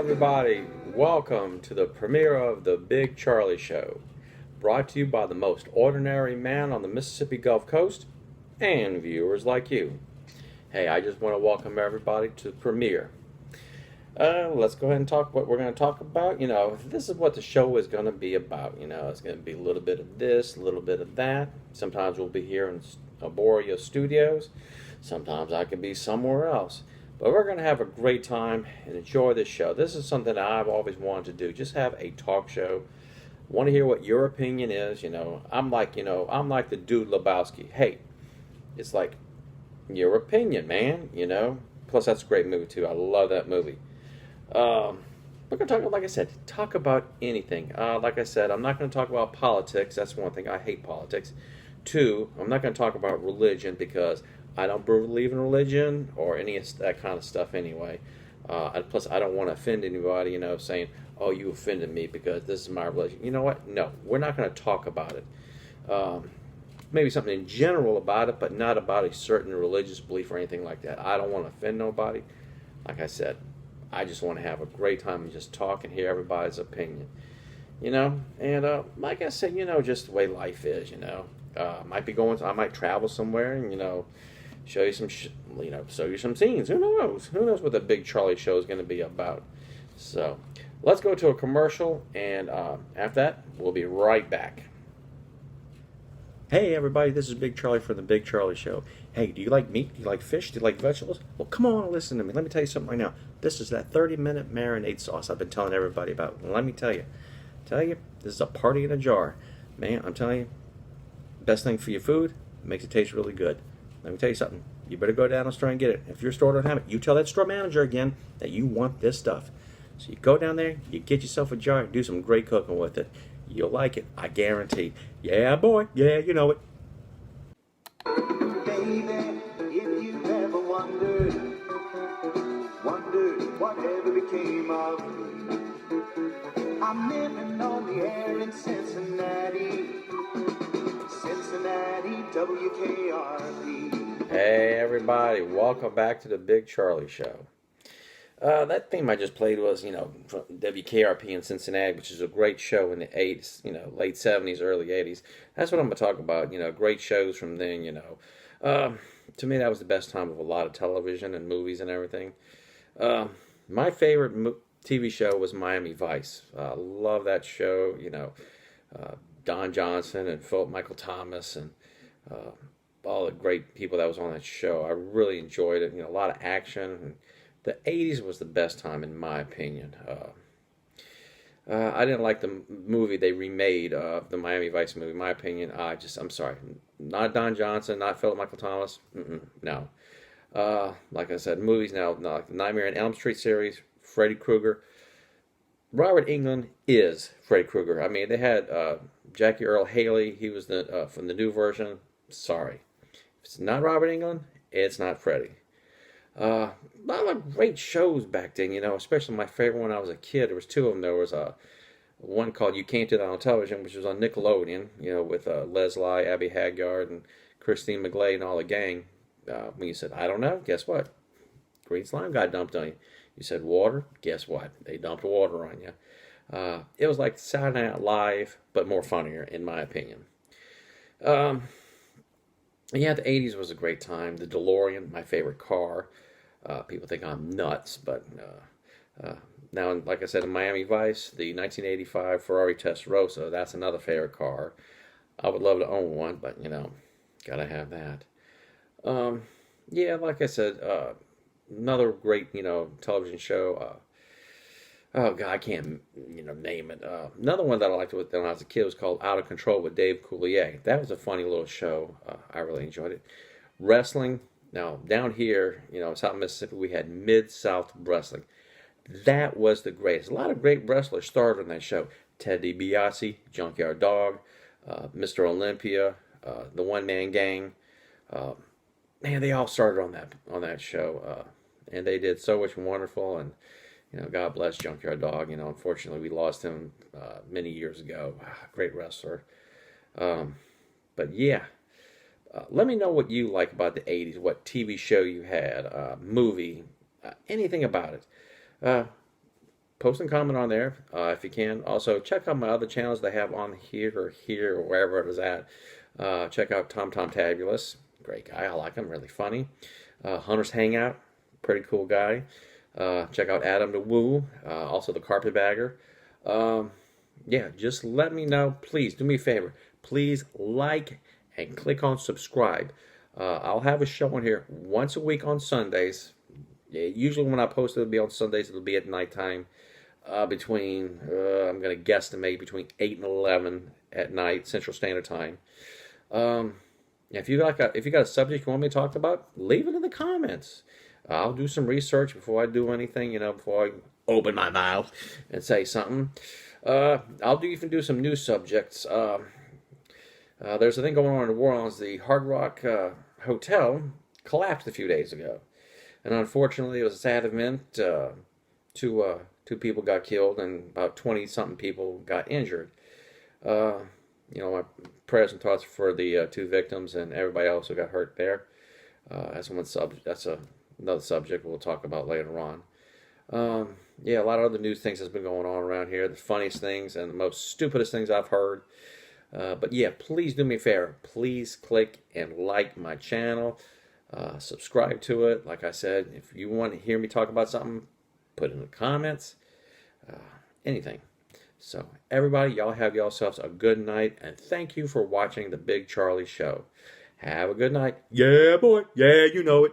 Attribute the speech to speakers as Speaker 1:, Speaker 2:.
Speaker 1: everybody. Welcome to the premiere of The Big Charlie Show, brought to you by the most ordinary man on the Mississippi Gulf Coast and viewers like you. Hey, I just want to welcome everybody to the premiere. Let's go ahead and talk what we're going to talk about. This is what the show is going to be about. It's going to be a little bit of this, a little bit of that. Sometimes we'll be here in Arboria Studios. Sometimes I could be somewhere else. But we're going to have a great time and enjoy this show. This is something that I've always wanted to do. Just have a talk show. Want to hear what your opinion is. I'm like the Dude Lebowski. Hey, it's like your opinion, man. Plus, that's a great movie, too. I love that movie. We're going to talk, like I said, talk about anything. Like I said, I'm not going to talk about politics. That's one thing. I hate politics. Two, I'm not going to talk about religion because I don't believe in religion or any of that kind of stuff anyway. Plus, I don't want to offend anybody, saying, oh, you offended me because this is my religion. You know what? No, we're not going to talk about it. Maybe something in general about it, but not about a certain religious belief or anything like that. I don't want to offend nobody. Like I said, I just want to have a great time and just talk and hear everybody's opinion. And like I said, just the way life is, I might travel somewhere and, show you some scenes. Who knows? Who knows what the Big Charlie Show is going to be about? So, let's go to a commercial, and after that, we'll be right back. Hey everybody, this is Big Charlie from the Big Charlie Show. Hey, do you like meat? Do you like fish? Do you like vegetables? Well, come on and listen to me. Let me tell you something right now. This is that 30-minute marinade sauce I've been telling everybody about. Well, let me tell you, this is a party in a jar. Man, I'm telling you, best thing for your food, makes it taste really good. Let me tell you something. You better go down to the store and get it. If your store don't have it, you tell that store manager again that you want this stuff. So you go down there, you get yourself a jar, do some great cooking with it. You'll like it, I guarantee. Yeah, boy. Yeah, you know it.
Speaker 2: Baby, if you've ever wondered whatever became of I'm living on the air in Cincinnati, WKRP.
Speaker 1: Hey everybody, welcome back to the Big Charlie Show. That theme I just played was, from WKRP in Cincinnati, which is a great show in the 80s, late 70s, early 80s. That's what I'm going to talk about, great shows from then, To me, that was the best time of a lot of television and movies and everything. My favorite TV show was Miami Vice. Love that show, Don Johnson and Philip Michael Thomas and all the great people that was on that show. I really enjoyed it. A lot of action. And the 80s was the best time, in my opinion. I didn't like the movie they remade, the Miami Vice movie. In my opinion, I'm sorry. Not Don Johnson, not Philip Michael Thomas. No. Like I said, movies now, like the Nightmare on Elm Street series, Freddy Krueger. Robert Englund is Freddy Krueger. I mean, they had Jackie Earle Haley. He was from the new version. Sorry. If it's not Robert Englund, it's not Freddy. A lot of great shows back then, especially my favorite when I was a kid. There was two of them. There was one called You Can't Do That on Television, which was on Nickelodeon, with Leslie, Abby Haggard, and Christine McGlade and all the gang. When you said, I don't know, guess what? Green slime got dumped on you. You said water, guess what? They dumped water on you. It was like Saturday Night Live, but more funnier, in my opinion. Yeah, the 80s was a great time. The DeLorean, my favorite car. People think I'm nuts, but now, like I said, in Miami Vice, the 1985 Ferrari Testarossa, that's another favorite car. I would love to own one, but, gotta have that. Yeah, like I said, another great, television show. Oh, God, I can't, name it. Another one that I liked when I was a kid was called Out of Control with Dave Coulier. That was a funny little show. I really enjoyed it. Wrestling. Now, down here, South Mississippi, we had Mid-South Wrestling. That was the greatest. A lot of great wrestlers started on that show. Ted DiBiase, Junkyard Dog, Mr. Olympia, the One Man Gang. Man, they all started on that show. And they did so much wonderful, and God bless Junkyard Dog. Unfortunately, we lost him many years ago. Great wrestler. But yeah, let me know what you like about the 80s, what TV show you had, movie, anything about it. post and comment on there if you can. Also, check out my other channels they have on here, or wherever it is at. Check out Tom Tabulous. Great guy. I like him. Really funny. Hunter's Hangout. Pretty cool guy. Check out Adam the Woo. Also the Carpetbagger. Yeah, just let me know. Please do me a favor. Please like and click on subscribe. I'll have a show on here once a week on Sundays. Yeah, usually when I post it'll be on Sundays. It'll be at nighttime. Between I'm gonna guesstimate between 8 and 11 at night Central Standard Time. If you got a subject you want me to talk about, leave it in the comments. I'll do some research before I do anything. Before I open my mouth and say something. I'll even do some new subjects. There's a thing going on in the world. The Hard Rock Hotel collapsed a few days ago, and unfortunately, it was a sad event. Two people got killed, and about 20-something people got injured. My prayers and thoughts for the two victims and everybody else who got hurt there. That's another subject we'll talk about later on. A lot of other news things has been going on around here. The funniest things and the most stupidest things I've heard. But yeah, please do me a favor. Please click and like my channel. Subscribe to it. Like I said, if you want to hear me talk about something, put it in the comments. Anything. So everybody, y'all have yourselves a good night, and thank you for watching the Big Charlie Show. Have a good night. Yeah, boy. Yeah, you know it.